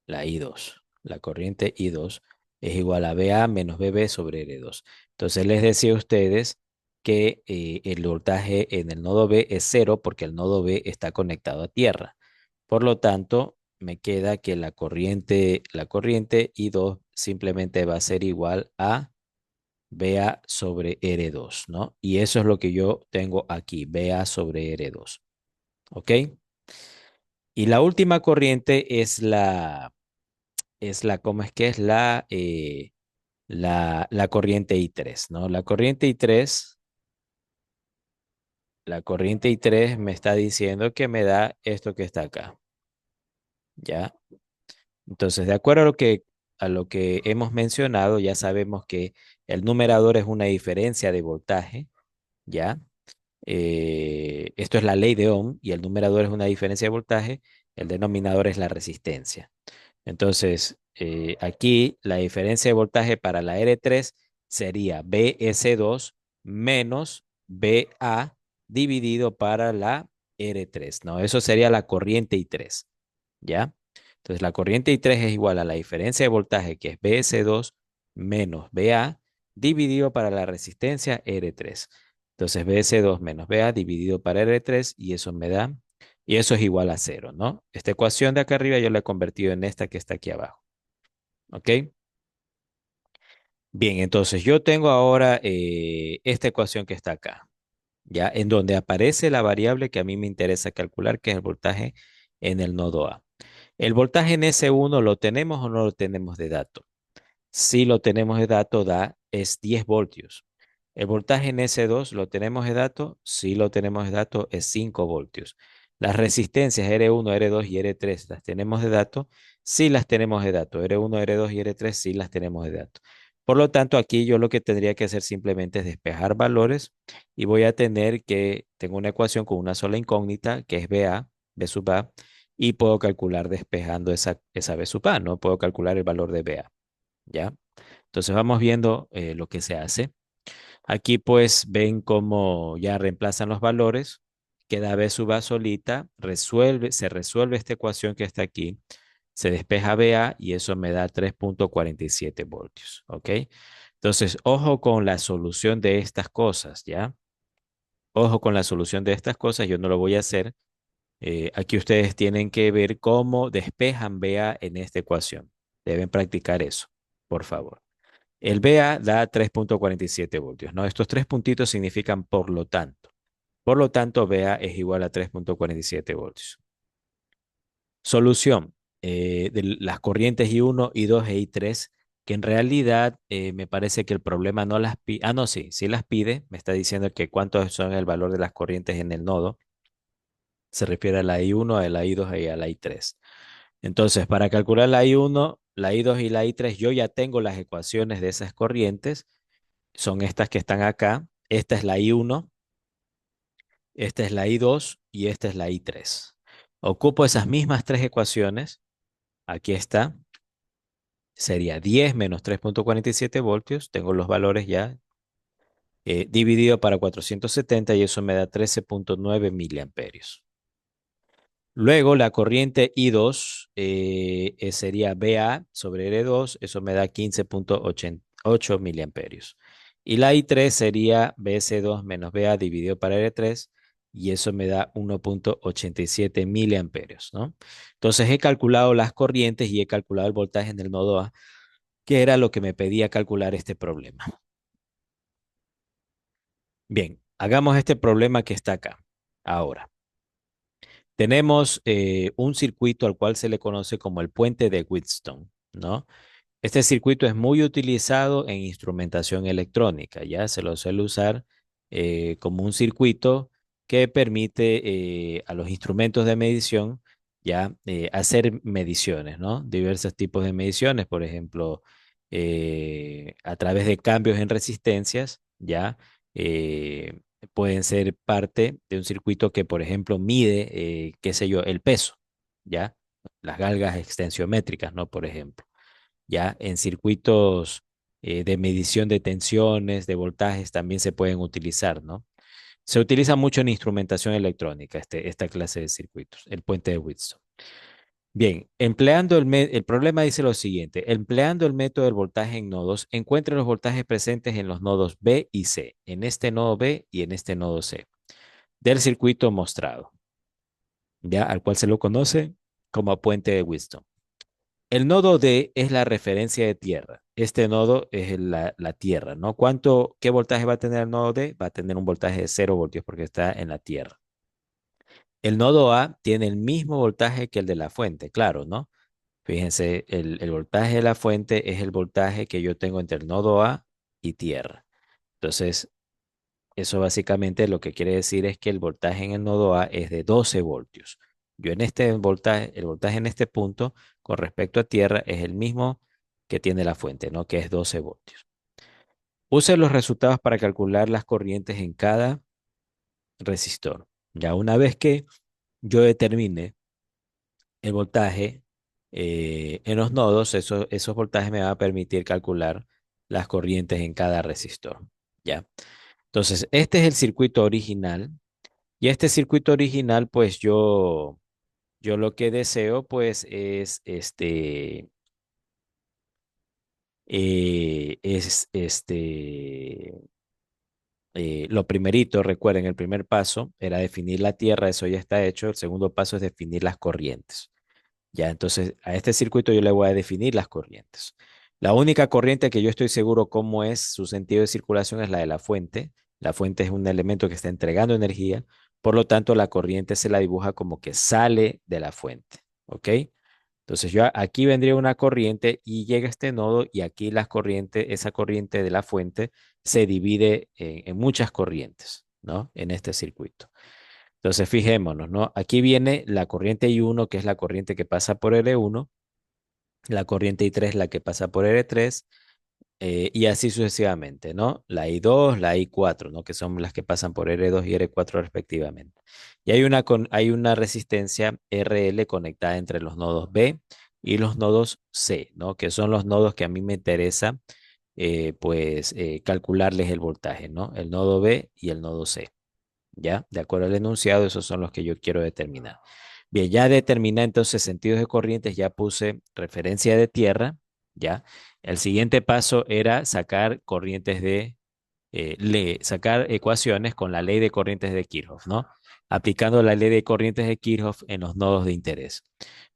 La I2. La corriente I2 es igual a BA menos BB sobre R2. Entonces les decía a ustedes que el voltaje en el nodo B es cero porque el nodo B está conectado a tierra. Por lo tanto, me queda que la corriente I2 simplemente va a ser igual a BA sobre R2, ¿no? Y eso es lo que yo tengo aquí, BA sobre R2, ¿ok? Y la última corriente ¿cómo es que es? La corriente I3, ¿no? La corriente I3 me está diciendo que me da esto que está acá, ¿ya? Entonces, de acuerdo a lo que hemos mencionado, ya sabemos que el numerador es una diferencia de voltaje, ¿ya? Esto es la ley de Ohm y el numerador es una diferencia de voltaje, el denominador es la resistencia. Entonces, aquí la diferencia de voltaje para la R3 sería BS2 menos BA dividido para la R3, ¿no? Eso sería la corriente I3, ¿ya? Entonces, la corriente I3 es igual a la diferencia de voltaje, que es BS2 menos BA dividido para la resistencia R3. Entonces BS2 menos BA dividido para R3 y eso me da, y eso es igual a cero, ¿no? Esta ecuación de acá arriba yo la he convertido en esta que está aquí abajo, ¿ok? Bien, entonces yo tengo ahora esta ecuación que está acá, ¿ya? En donde aparece la variable que a mí me interesa calcular, que es el voltaje en el nodo A. ¿El voltaje en S1 lo tenemos o no lo tenemos de dato? Si lo tenemos de dato, es 10 voltios. El voltaje en S2 lo tenemos de dato, si lo tenemos de dato, es 5 voltios. Las resistencias R1, R2 y R3 las tenemos de dato, si las tenemos de dato. R1, R2 y R3 sí las tenemos de dato. Por lo tanto, aquí yo lo que tendría que hacer simplemente es despejar valores y voy a tener que, tengo una ecuación con una sola incógnita, que es BA, B sub A, y puedo calcular despejando esa B sub A, ¿no? Puedo calcular el valor de BA, ¿ya? Entonces vamos viendo lo que se hace. Aquí pues ven cómo ya reemplazan los valores, queda B sub A solita, se resuelve esta ecuación que está aquí, se despeja BA y eso me da 3,47 voltios, ¿ok? Entonces, ojo con la solución de estas cosas, ¿ya? Ojo con la solución de estas cosas, yo no lo voy a hacer. Aquí ustedes tienen que ver cómo despejan BA en esta ecuación. Deben practicar eso, por favor. El BA da 3,47 voltios, ¿no? Estos tres puntitos significan por lo tanto. Por lo tanto, BA es igual a 3,47 voltios. Solución de las corrientes I1, I2 e I3, que en realidad me parece que el problema no las pide. Ah, no, sí, sí las pide. Me está diciendo que cuántos son el valor de las corrientes en el nodo. Se refiere a la I1, a la I2 y a la I3. Entonces, para calcular la I1, la I2 y la I3, yo ya tengo las ecuaciones de esas corrientes. Son estas que están acá. Esta es la I1, esta es la I2 y esta es la I3. Ocupo esas mismas tres ecuaciones. Aquí está. Sería 10 menos 3,47 voltios. Tengo los valores ya dividido para 470 y eso me da 13,9 miliamperios. Luego la corriente I2 sería BA sobre R2, eso me da 15,88 miliamperios. Y la I3 sería BS2 menos BA dividido para R3 y eso me da 1,87 miliamperios, ¿no? Entonces he calculado las corrientes y he calculado el voltaje en el nodo A, que era lo que me pedía calcular este problema. Bien, hagamos este problema que está acá. Ahora. Tenemos un circuito al cual se le conoce como el puente de Wheatstone, ¿no? Este circuito es muy utilizado en instrumentación electrónica, ya se lo suele usar como un circuito que permite a los instrumentos de medición ya hacer mediciones, ¿no? Diversos tipos de mediciones, por ejemplo, a través de cambios en resistencias, ya eh, pueden ser parte de un circuito que, por ejemplo, mide, qué sé yo, el peso, ya las galgas extensiométricas, ¿no? Por ejemplo ya en circuitos de medición de tensiones, de voltajes, también se pueden utilizar, ¿no? Se utiliza mucho en instrumentación electrónica esta clase de circuitos, el puente de Wheatstone. Bien, el problema dice lo siguiente, empleando el método del voltaje en nodos, encuentre los voltajes presentes en los nodos B y C, en este nodo B y en este nodo C, del circuito mostrado, ya al cual se lo conoce como puente de Wheatstone. El nodo D es la referencia de tierra. Este nodo es la tierra, ¿no? ¿Qué voltaje va a tener el nodo D? Va a tener un voltaje de 0 voltios porque está en la tierra. El nodo A tiene el mismo voltaje que el de la fuente, claro, ¿no? Fíjense, el voltaje de la fuente es el voltaje que yo tengo entre el nodo A y tierra. Entonces, eso básicamente lo que quiere decir es que el voltaje en el nodo A es de 12 voltios. Yo en este voltaje, el voltaje en este punto con respecto a tierra es el mismo que tiene la fuente, ¿no? Que es 12 voltios. Use los resultados para calcular las corrientes en cada resistor. Ya una vez que yo determine el voltaje en los nodos, esos voltajes me van a permitir calcular las corrientes en cada resistor. ¿Ya? Entonces, este es el circuito original. Y este circuito original, pues yo lo que deseo, pues es lo primerito, recuerden, el primer paso era definir la tierra, eso ya está hecho. El segundo paso es definir las corrientes. Ya, entonces a este circuito yo le voy a definir las corrientes. La única corriente que yo estoy seguro cómo es su sentido de circulación es la de la fuente. La fuente es un elemento que está entregando energía, por lo tanto la corriente se la dibuja como que sale de la fuente, ¿ok? Entonces yo aquí vendría una corriente y llega a este nodo y aquí las corrientes, esa corriente de la fuente se divide en muchas corrientes, ¿no? En este circuito. Entonces fijémonos, ¿no? Aquí viene la corriente I1, que es la corriente que pasa por L1, la corriente I3, la que pasa por L3, y así sucesivamente, ¿no? La I2, la I4, ¿no? Que son las que pasan por R2 y R4 respectivamente. Y hay una resistencia RL conectada entre los nodos B y los nodos C, ¿no? Que son los nodos que a mí me interesa, pues, calcularles el voltaje, ¿no? El nodo B y el nodo C. ¿Ya? De acuerdo al enunciado, esos son los que yo quiero determinar. Bien, ya determiné entonces sentidos de corrientes, ya puse referencia de tierra, ¿ya? El siguiente paso era sacar corrientes sacar ecuaciones con la ley de corrientes de Kirchhoff, ¿no? Aplicando la ley de corrientes de Kirchhoff en los nodos de interés.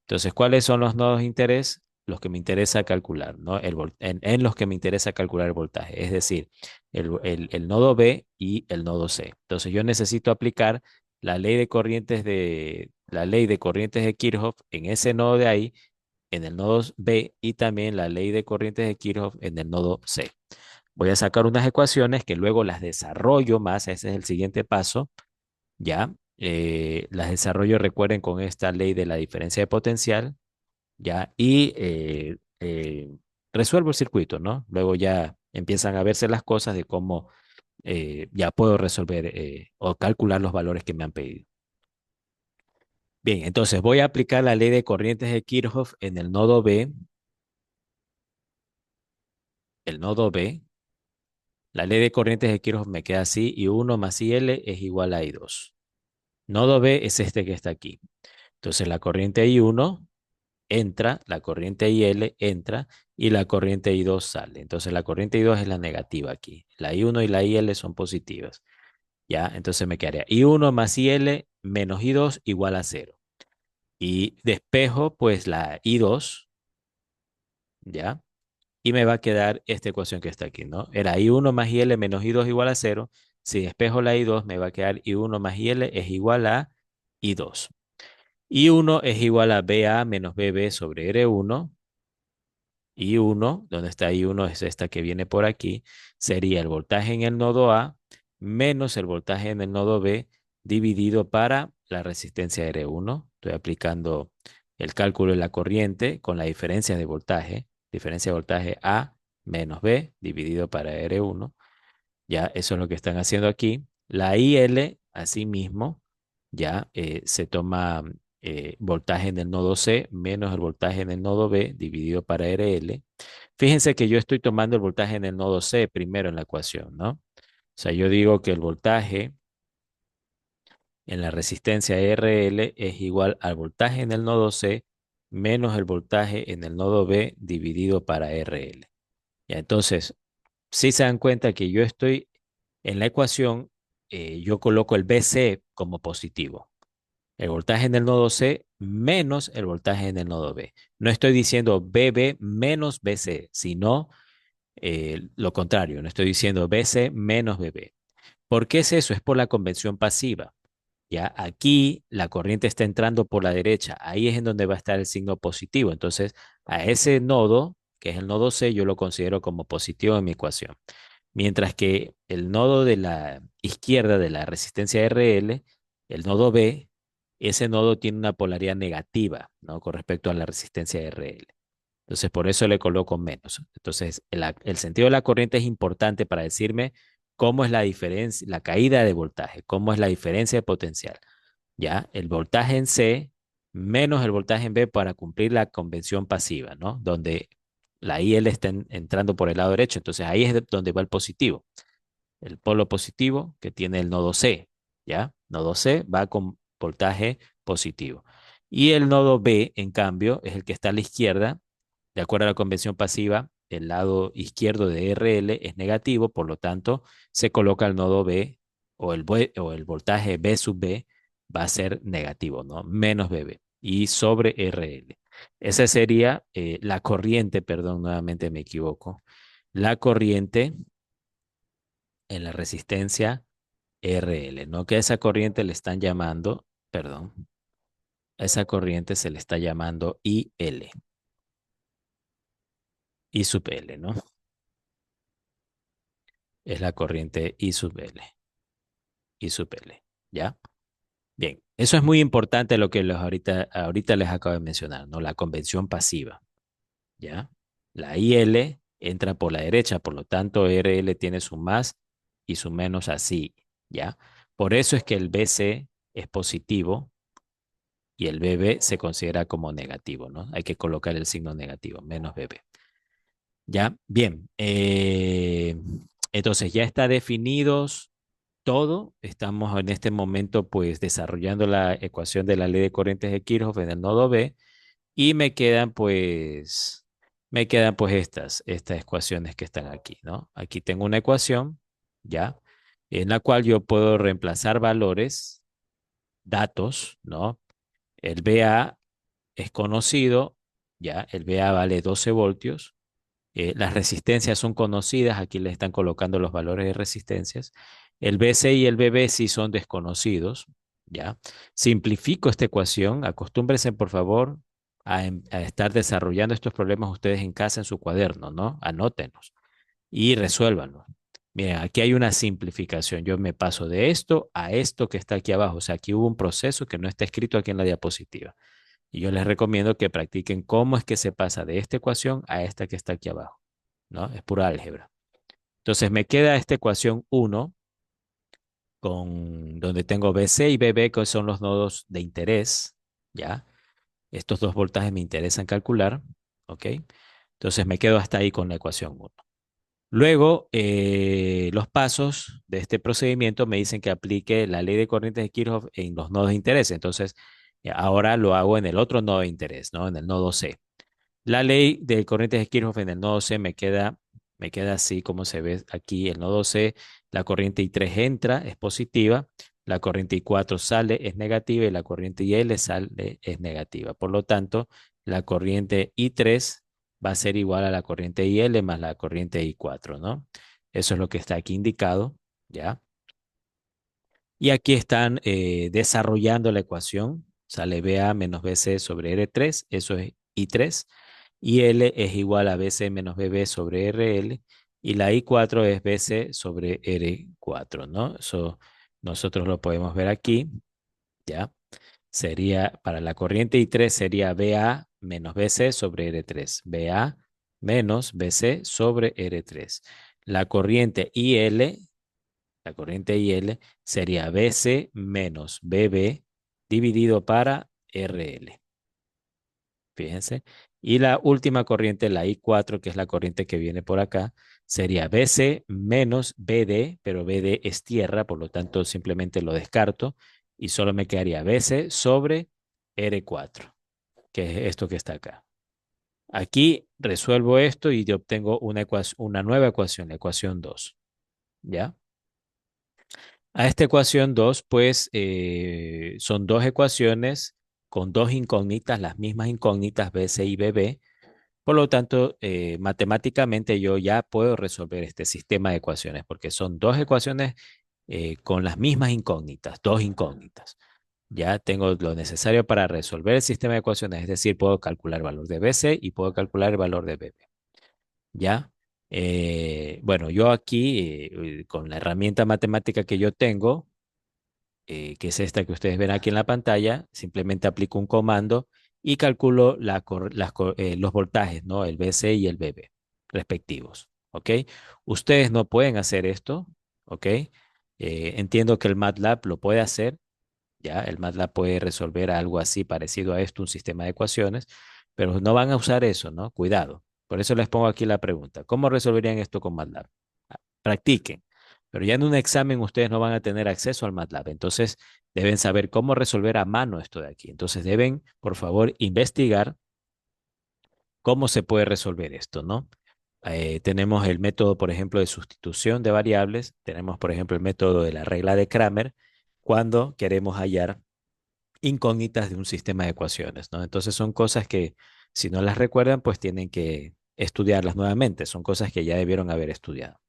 Entonces, ¿cuáles son los nodos de interés? Los que me interesa calcular, ¿no? En los que me interesa calcular el voltaje, es decir, el nodo B y el nodo C. Entonces, yo necesito aplicar la ley de corrientes de Kirchhoff en ese nodo de ahí, en el nodo B, y también la ley de corrientes de Kirchhoff en el nodo C. Voy a sacar unas ecuaciones que luego las desarrollo más, ese es el siguiente paso, ¿ya? Las desarrollo, recuerden, con esta ley de la diferencia de potencial, ¿ya? Y resuelvo el circuito, ¿no? Luego ya empiezan a verse las cosas de cómo ya puedo resolver o calcular los valores que me han pedido. Bien, entonces voy a aplicar la ley de corrientes de Kirchhoff en el nodo B. El nodo B, la ley de corrientes de Kirchhoff me queda así, I1 más IL es igual a I2. Nodo B es este que está aquí. Entonces la corriente I1 entra, la corriente IL entra y la corriente I2 sale. Entonces la corriente I2 es la negativa aquí. La I1 y la IL son positivas. ¿Ya? Entonces me quedaría I1 más IL menos I2 igual a cero. Y despejo pues la I2, ¿ya? Y me va a quedar esta ecuación que está aquí, ¿no? Era I1 más IL menos I2 igual a cero. Si despejo la I2, me va a quedar I1 más IL es igual a I2. I1 es igual a BA menos BB sobre R1. I1, donde está I1 es esta que viene por aquí, sería el voltaje en el nodo A menos el voltaje en el nodo B dividido para la resistencia R1. Estoy aplicando el cálculo de la corriente con la diferencia de voltaje A menos B dividido para R1. Ya, eso es lo que están haciendo aquí. La IL, asimismo, ya se toma voltaje en el nodo C menos el voltaje en el nodo B dividido para RL. Fíjense que yo estoy tomando el voltaje en el nodo C primero en la ecuación, ¿no? O sea, yo digo que el voltaje en la resistencia RL es igual al voltaje en el nodo C menos el voltaje en el nodo B dividido para RL. Ya, entonces, si se dan cuenta que yo estoy en la ecuación, yo coloco el BC como positivo. El voltaje en el nodo C menos el voltaje en el nodo B. No estoy diciendo BB menos BC, sino lo contrario. No estoy diciendo BC menos BB. ¿Por qué es eso? Es por la convención pasiva. Ya aquí la corriente está entrando por la derecha. Ahí es en donde va a estar el signo positivo. Entonces, a ese nodo, que es el nodo C, yo lo considero como positivo en mi ecuación. Mientras que el nodo de la izquierda de la resistencia RL, el nodo B, ese nodo tiene una polaridad negativa, ¿no? Con respecto a la resistencia RL. Entonces, por eso le coloco menos. Entonces, el sentido de la corriente es importante para decirme cómo es la diferencia, la caída de voltaje, cómo es la diferencia de potencial. ¿Ya? El voltaje en C menos el voltaje en B para cumplir la convención pasiva, ¿no? Donde la IL está entrando por el lado derecho. Entonces, ahí es donde va el positivo. El polo positivo que tiene el nodo C, ¿ya? Nodo C va con voltaje positivo. Y el nodo B, en cambio, es el que está a la izquierda, de acuerdo a la convención pasiva, el lado izquierdo de RL es negativo, por lo tanto, se coloca el nodo B o el voltaje B sub B va a ser negativo, ¿no? Menos BB y sobre RL. Esa sería la corriente, perdón, nuevamente me equivoco. La corriente en la resistencia RL, ¿no? Que a esa corriente le están llamando, perdón, a esa corriente se le está llamando IL, I sub L, ¿no? Es la corriente I sub L, I sub L, ¿ya? Bien, eso es muy importante lo que ahorita les acabo de mencionar, ¿no? La convención pasiva, ¿ya? La IL entra por la derecha, por lo tanto RL tiene su más y su menos así, ¿ya? Por eso es que el BC es positivo y el BB se considera como negativo, ¿no? Hay que colocar el signo negativo, menos BB. ¿Ya? Bien. Entonces ya está definidos todo. Estamos en este momento pues desarrollando la ecuación de la ley de corrientes de Kirchhoff en el nodo B y me quedan pues estas ecuaciones que están aquí, ¿no? Aquí tengo una ecuación, ¿ya? En la cual yo puedo reemplazar valores, datos, ¿no? El BA es conocido, ¿ya? El BA vale 12 voltios. Las resistencias son conocidas, aquí le están colocando los valores de resistencias. El BC y el BB sí son desconocidos, ¿ya? Simplifico esta ecuación, acostúmbrense por favor a estar desarrollando estos problemas ustedes en casa en su cuaderno, ¿no? Anótenlos y resuélvanlos. Miren, aquí hay una simplificación. Yo me paso de esto a esto que está aquí abajo. O sea, aquí hubo un proceso que no está escrito aquí en la diapositiva. Y yo les recomiendo que practiquen cómo es que se pasa de esta ecuación a esta que está aquí abajo, ¿no? Es pura álgebra. Entonces me queda esta ecuación uno donde tengo BC y BB, que son los nodos de interés, ¿ya? Estos dos voltajes me interesan calcular, ¿ok? Entonces me quedo hasta ahí con la ecuación uno. Luego, los pasos de este procedimiento me dicen que aplique la ley de corrientes de Kirchhoff en los nodos de interés. Entonces, ahora lo hago en el otro nodo de interés, ¿no? En el nodo C. La ley de corrientes de Kirchhoff en el nodo C me queda así como se ve aquí. El nodo C, la corriente I3 entra, es positiva, la corriente I4 sale, es negativa, y la corriente IL sale, es negativa. Por lo tanto, la corriente I3 va a ser igual a la corriente IL más la corriente I4, ¿no? Eso es lo que está aquí indicado, ¿ya? Y aquí están desarrollando la ecuación. Sale BA menos BC sobre R3, eso es I3. Y L es igual a BC menos BB sobre RL. Y la I4 es BC sobre R4, ¿no? Eso nosotros lo podemos ver aquí, ¿ya? Sería, para la corriente I3 sería BA menos BC sobre R3. BA menos BC sobre R3. La corriente IL la corriente IL sería BC menos BB dividido para RL. Fíjense. Y la última corriente, la I4, que es la corriente que viene por acá, sería BC menos BD, pero BD es tierra, por lo tanto simplemente lo descarto y solo me quedaría BC sobre R4, que es esto que está acá. Aquí resuelvo esto y yo obtengo una nueva ecuación, la ecuación 2. ¿Ya? A esta ecuación 2, pues son dos ecuaciones con dos incógnitas, las mismas incógnitas BC y BB. Por lo tanto, matemáticamente yo ya puedo resolver este sistema de ecuaciones porque son dos ecuaciones con las mismas incógnitas, dos incógnitas. Ya tengo lo necesario para resolver el sistema de ecuaciones, es decir, puedo calcular el valor de BC y puedo calcular el valor de BB. ¿Ya? Bueno, yo aquí, con la herramienta matemática que yo tengo, que es esta que ustedes ven aquí en la pantalla, simplemente aplico un comando y calculo los voltajes, ¿no? El BC y el BB, respectivos, ¿ok? Ustedes no pueden hacer esto, ¿ok? Entiendo que el MATLAB lo puede hacer, ¿ya? El MATLAB puede resolver algo así parecido a esto, un sistema de ecuaciones, pero no van a usar eso, ¿no? Cuidado. Por eso les pongo aquí la pregunta. ¿Cómo resolverían esto con MATLAB? Practiquen. Pero ya en un examen ustedes no van a tener acceso al MATLAB. Entonces deben saber cómo resolver a mano esto de aquí. Entonces deben, por favor, investigar cómo se puede resolver esto, ¿no? Tenemos el método, por ejemplo, de sustitución de variables. Tenemos, por ejemplo, el método de la regla de Kramer cuando queremos hallar incógnitas de un sistema de ecuaciones, ¿no? Entonces son cosas que si no las recuerdan, pues tienen que estudiarlas nuevamente. Son cosas que ya debieron haber estudiado.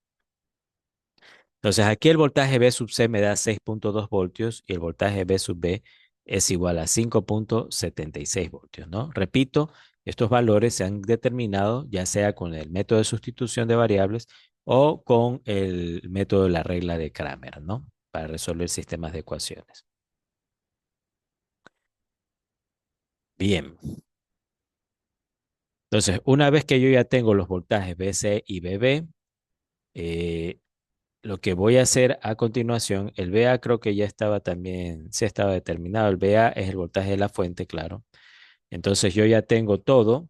Entonces aquí el voltaje V sub C me da 6,2 voltios y el voltaje V sub B es igual a 5,76 voltios, ¿no? Repito, estos valores se han determinado ya sea con el método de sustitución de variables o con el método de la regla de Kramer, ¿no? Para resolver sistemas de ecuaciones. Bien, entonces una vez que yo ya tengo los voltajes VC y VB, eh, lo que voy a hacer a continuación, el VA creo que ya estaba también, se estaba determinado. El VA es el voltaje de la fuente, claro. Entonces yo ya tengo todo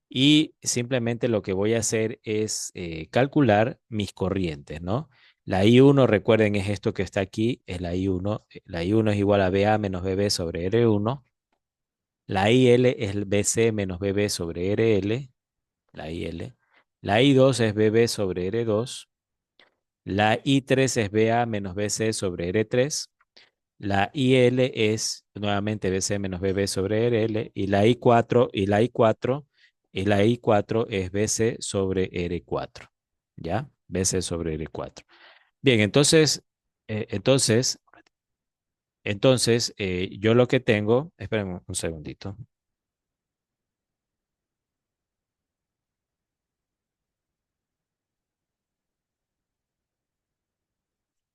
y simplemente lo que voy a hacer es calcular mis corrientes, ¿no? La I1, recuerden, es esto que está aquí, es la I1. La I1 es igual a VA menos BB sobre R1. La IL es el BC menos BB sobre RL, la IL. La I2 es BB sobre R2. La I3 es BA menos BC sobre R3. La IL es nuevamente BC menos BB sobre RL. Y la I4 es BC sobre R4. ¿Ya? BC sobre R4. Bien, eh, entonces, yo lo que tengo, esperen un segundito.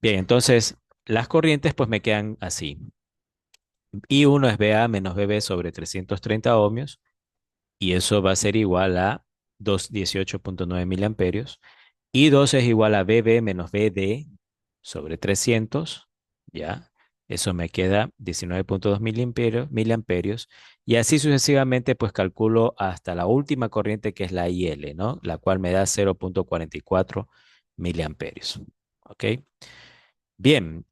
Bien, entonces las corrientes pues me quedan así. I1 es BA menos BB sobre 330 ohmios. Y eso va a ser igual a 18,9 miliamperios. Y 2 es igual a BB menos BD sobre 300, ¿ya? Eso me queda 19,2 miliamperios. Y así sucesivamente, pues calculo hasta la última corriente que es la IL, ¿no? La cual me da 0,44 miliamperios. ¿Ok? Bien,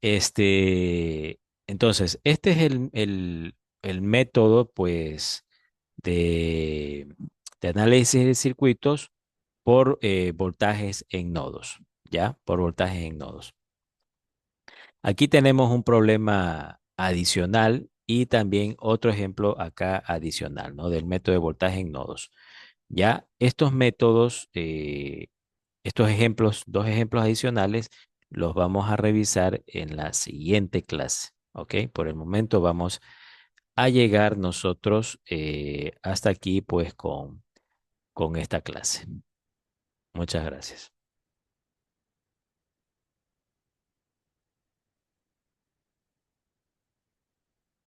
entonces, este es el método, pues, de, de análisis de circuitos por voltajes en nodos, ¿ya? Por voltajes en nodos. Aquí tenemos un problema adicional y también otro ejemplo acá adicional, ¿no? Del método de voltaje en nodos. Ya estos métodos, estos ejemplos, dos ejemplos adicionales, los vamos a revisar en la siguiente clase, ¿ok? Por el momento vamos a llegar nosotros hasta aquí, pues, con esta clase. Muchas gracias.